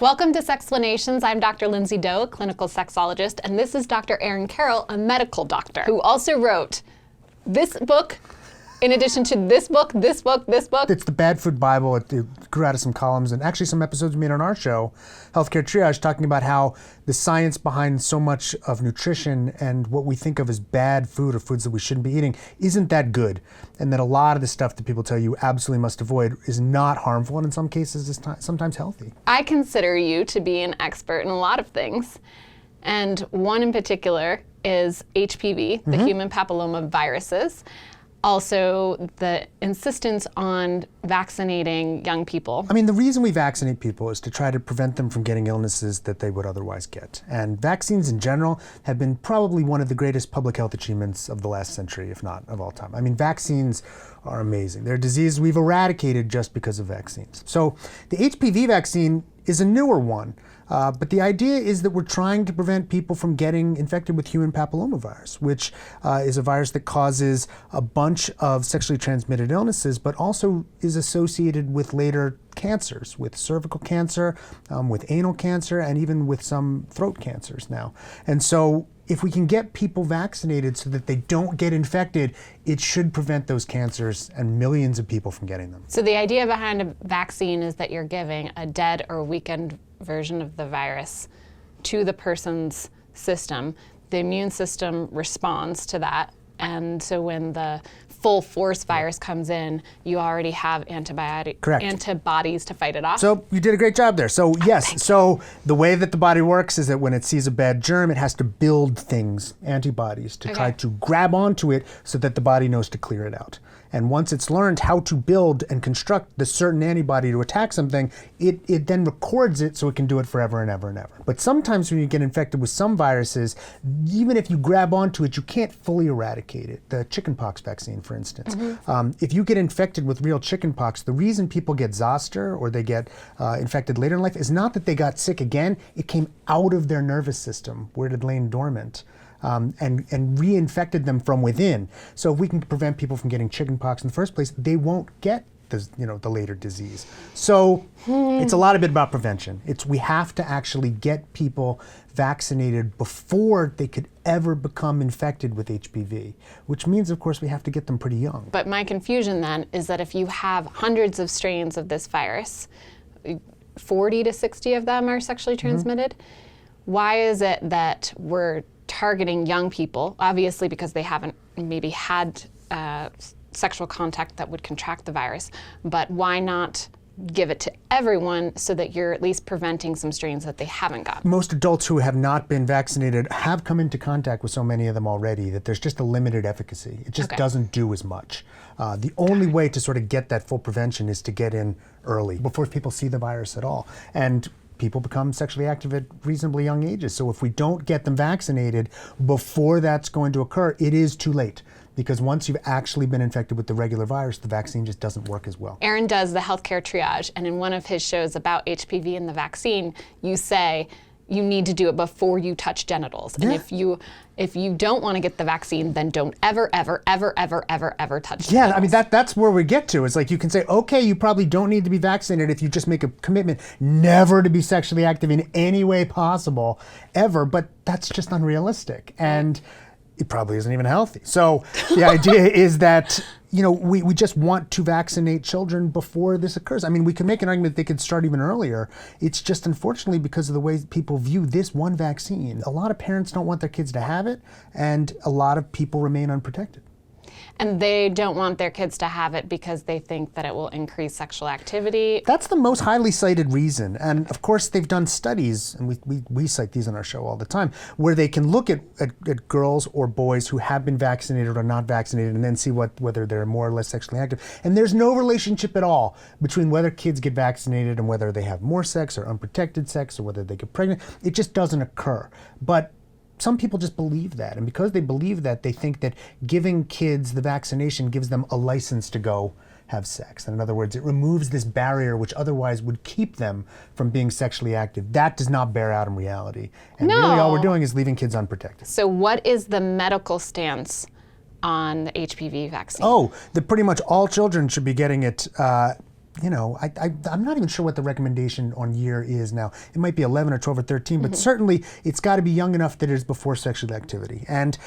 Welcome to Sexplanations. I'm Dr. Lindsay Doe, a clinical sexologist, and this is Dr. Erin Carroll, a medical doctor, who also wrote this book, in addition to this book, this book, this book. It's the Bad Food Bible. It grew out of some columns and actually some episodes we made on our show, Healthcare Triage, talking about how the science behind so much of nutrition and what we think of as bad food or foods that we shouldn't be eating isn't that good. And that a lot of the stuff that people tell you absolutely must avoid is not harmful and in some cases is sometimes healthy. I consider you to be an expert in a lot of things. And one in particular is HPV, the human papilloma viruses. Also, the insistence on vaccinating young people. I mean, the reason we vaccinate people is to try to prevent them from getting illnesses that they would otherwise get. And vaccines in general have been probably one of the greatest public health achievements of the last century, if not of all time. I mean, vaccines are amazing. They're diseases we've eradicated just because of vaccines. So the HPV vaccine is a newer one. But the idea is that we're trying to prevent people from getting infected with human papillomavirus, which is a virus that causes a bunch of sexually transmitted illnesses, but also is associated with later cancers, with cervical cancer, with anal cancer, and even with some throat cancers now. And so if we can get people vaccinated so that they don't get infected, it should prevent those cancers and millions of people from getting them. So the idea behind a vaccine is that you're giving a dead or weakened version of the virus to the person's system. The immune system responds to that. And so when the full force virus comes in, you already have antibodies to fight it off. So you did a great job there. So yes, so the way that the body works is that when it sees a bad germ, it has to build things, antibodies, to try to grab onto it so that the body knows to clear it out. And once it's learned how to build and construct the certain antibody to attack something, it then records it so it can do it forever and ever and ever. But sometimes when you get infected with some viruses, even if you grab onto it, you can't fully eradicate it. The chickenpox vaccine, for instance. If you get infected with real chickenpox, the reason people get zoster or they get infected later in life is not that they got sick again, it came out of their nervous system where it had lain dormant. And reinfected them from within. So if we can prevent people from getting chickenpox in the first place, they won't get the later disease. So it's a lot of bit about prevention. We have to actually get people vaccinated before they could ever become infected with HPV, which means, of course, we have to get them pretty young. But my confusion then is that if you have hundreds of strains of this virus, 40 to 60 of them are sexually transmitted, why is it that we're targeting young people, obviously because they haven't maybe had sexual contact that would contract the virus, but why not give it to everyone so that you're at least preventing some strains that they haven't gotten? Most adults who have not been vaccinated have come into contact with so many of them already that there's just a limited efficacy. It just doesn't do as much. The only way to sort of get that full prevention is to get in early, before people see the virus at all. And people become sexually active at reasonably young ages. So if we don't get them vaccinated before that's going to occur, it is too late. Because once you've actually been infected with the regular virus, the vaccine just doesn't work as well. Erin does the healthcare triage, and in one of his shows about HPV and the vaccine, you say you need to do it before you touch genitals. And if you don't want to get the vaccine, then don't ever, ever, ever, ever, ever, ever touch genitals. Yeah, I mean, that's where we get to. It's like you can say, okay, you probably don't need to be vaccinated if you just make a commitment never to be sexually active in any way possible, ever, but that's just unrealistic. And it probably isn't even healthy. So the idea is that, we just want to vaccinate children before this occurs. I mean, we can make an argument they could start even earlier. It's just unfortunately because of the way people view this one vaccine. A lot of parents don't want their kids to have it, and a lot of people remain unprotected. And they don't want their kids to have it because they think that it will increase sexual activity. That's the most highly cited reason. And of course, they've done studies, and we cite these on our show all the time, where they can look at girls or boys who have been vaccinated or not vaccinated and then see whether they're more or less sexually active. And there's no relationship at all between whether kids get vaccinated and whether they have more sex or unprotected sex or whether they get pregnant. It just doesn't occur. But some people just believe that, and because they believe that, they think that giving kids the vaccination gives them a license to go have sex. And in other words, it removes this barrier which otherwise would keep them from being sexually active. That does not bear out in reality. And really all we're doing is leaving kids unprotected. So what is the medical stance on the HPV vaccine? Oh, that pretty much all children should be getting it I'm not even sure what the recommendation on year is now. It might be 11 or 12 or 13, but certainly it's got to be young enough that it is before sexual activity. And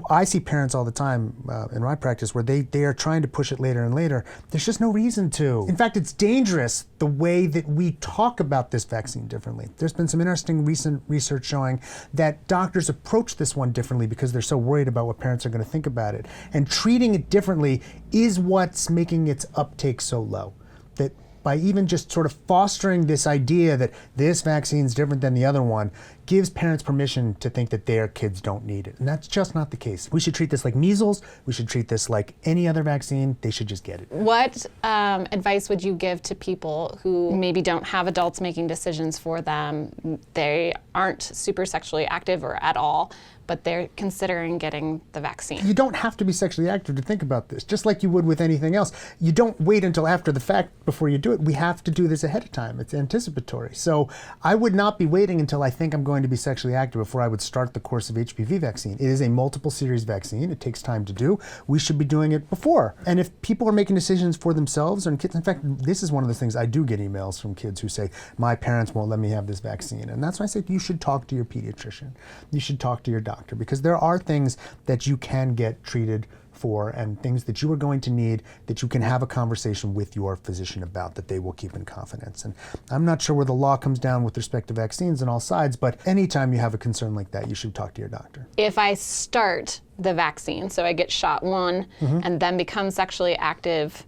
I see parents all the time in my practice where they are trying to push it later and later. There's just no reason to. In fact, it's dangerous the way that we talk about this vaccine differently. There's been some interesting recent research showing that doctors approach this one differently because they're so worried about what parents are going to think about it. And treating it differently is what's making its uptake so low. That by even just sort of fostering this idea that this vaccine is different than the other one gives parents permission to think that their kids don't need it. And that's just not the case. We should treat this like measles. We should treat this like any other vaccine. They should just get it. What advice would you give to people who maybe don't have adults making decisions for them? They aren't super sexually active or at all, but they're considering getting the vaccine. You don't have to be sexually active to think about this, just like you would with anything else. You don't wait until after the fact before you do it. We have to do this ahead of time. It's anticipatory. So I would not be waiting until I think I'm going to be sexually active before I would start the course of HPV vaccine. It is a multiple series vaccine. It takes time to do. We should be doing it before. And if people are making decisions for themselves and kids, in fact, this is one of the things I do get emails from kids who say, my parents won't let me have this vaccine. And that's why I say you should talk to your pediatrician. You should talk to your doctor, because there are things that you can get treated for and things that you are going to need that you can have a conversation with your physician about that they will keep in confidence. And I'm not sure where the law comes down with respect to vaccines on all sides, but anytime you have a concern like that, you should talk to your doctor. If I start the vaccine, so I get shot one and then become sexually active,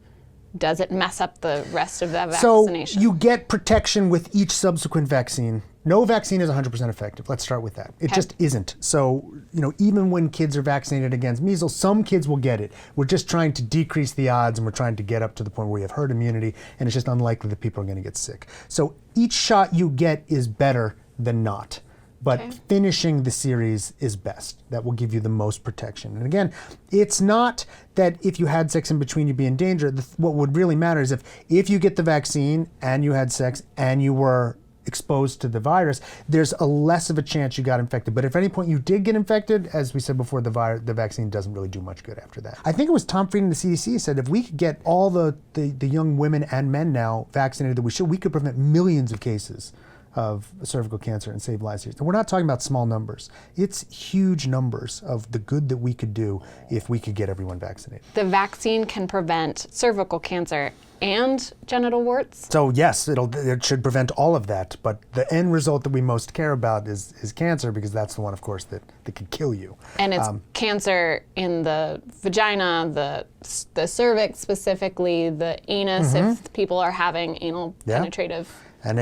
does it mess up the rest of the vaccination? So you get protection with each subsequent vaccine. No vaccine is 100% effective. Let's start with that. It just isn't. So, even when kids are vaccinated against measles, some kids will get it. We're just trying to decrease the odds, and we're trying to get up to the point where we have herd immunity, and it's just unlikely that people are going to get sick. So each shot you get is better than not. But finishing the series is best. That will give you the most protection. And again, it's not that if you had sex in between you'd be in danger. What would really matter is if you get the vaccine and you had sex and you were exposed to the virus, there's a less of a chance you got infected. But if at any point you did get infected, as we said before, the vaccine doesn't really do much good after that. I think it was Tom Frieden, the CDC, said if we could get all the young women and men now vaccinated that we could prevent millions of cases of cervical cancer and save lives here. And we're not talking about small numbers. It's huge numbers of the good that we could do if we could get everyone vaccinated. The vaccine can prevent cervical cancer and genital warts? So yes, it should prevent all of that, but the end result that we most care about is cancer, because that's the one, of course, that could kill you. And it's cancer in the vagina, the cervix specifically, the anus, if people are having anal penetrative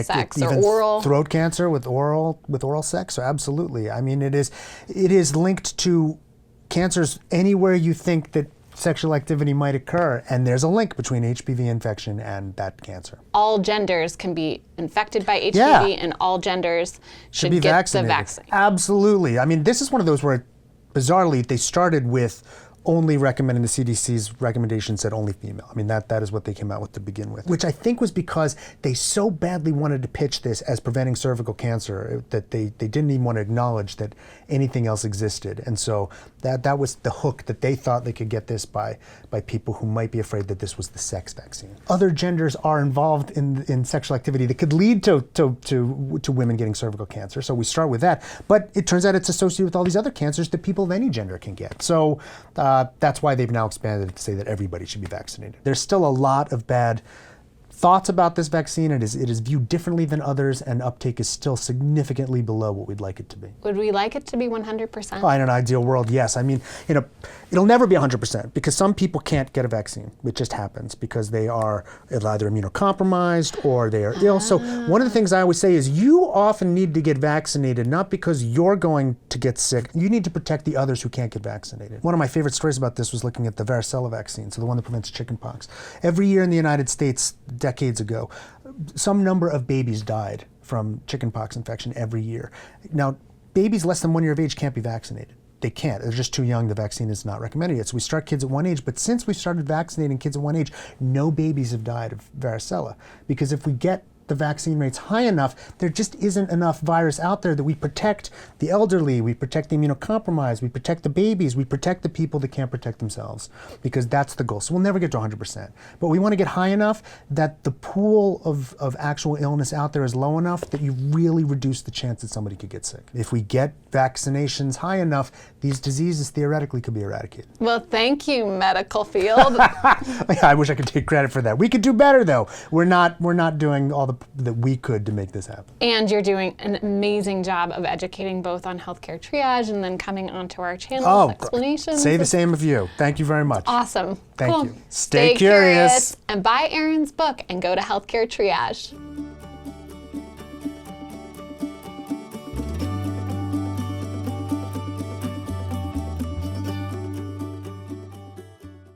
sex or oral. Throat cancer with oral sex, so absolutely. I mean, it is linked to cancers anywhere you think that sexual activity might occur, and there's a link between HPV infection and that cancer. All genders can be infected by HPV, and all genders should get vaccinated. The vaccine. Absolutely. I mean, this is one of those where, bizarrely, they started with only recommending, the CDC's recommendation said only female. I mean, that is what they came out with to begin with, which I think was because they so badly wanted to pitch this as preventing cervical cancer that they didn't even want to acknowledge that anything else existed. And so that was the hook that they thought they could get this by people who might be afraid that this was the sex vaccine. Other genders are involved in sexual activity that could lead to women getting cervical cancer. So we start with that. But it turns out it's associated with all these other cancers that people of any gender can get. So that's why they've now expanded it to say that everybody should be vaccinated. There's still a lot of bad thoughts about this vaccine. It is viewed differently than others, and uptake is still significantly below what we'd like it to be. Would we like it to be 100%? In an ideal world, yes. I mean, it'll never be 100% because some people can't get a vaccine. It just happens because they are either immunocompromised or they are ill. So one of the things I always say is you often need to get vaccinated, not because you're going to get sick. You need to protect the others who can't get vaccinated. One of my favorite stories about this was looking at the varicella vaccine, so the one that prevents chickenpox. Every year in the United States, decades ago, some number of babies died from chickenpox infection every year. Now, babies less than 1 year of age can't be vaccinated. They can't. They're just too young. The vaccine is not recommended yet. So we start kids at one age. But since we started vaccinating kids at one age, no babies have died of varicella. Because if we get the vaccine rates high enough, there just isn't enough virus out there that we protect the elderly, we protect the immunocompromised, we protect the babies, we protect the people that can't protect themselves, because that's the goal. So we'll never get to 100%. But we want to get high enough that the pool of actual illness out there is low enough that you really reduce the chance that somebody could get sick. If we get vaccinations high enough, these diseases theoretically could be eradicated. Well, thank you, medical field. I wish I could take credit for that. We could do better, though. We're not doing all that we could to make this happen. And you're doing an amazing job of educating both on healthcare triage and then coming onto our channel, Sexplanations. Say the same of you. Thank you very much. Awesome. Thank Cool. you. Stay curious. And buy Erin's book and go to healthcare triage.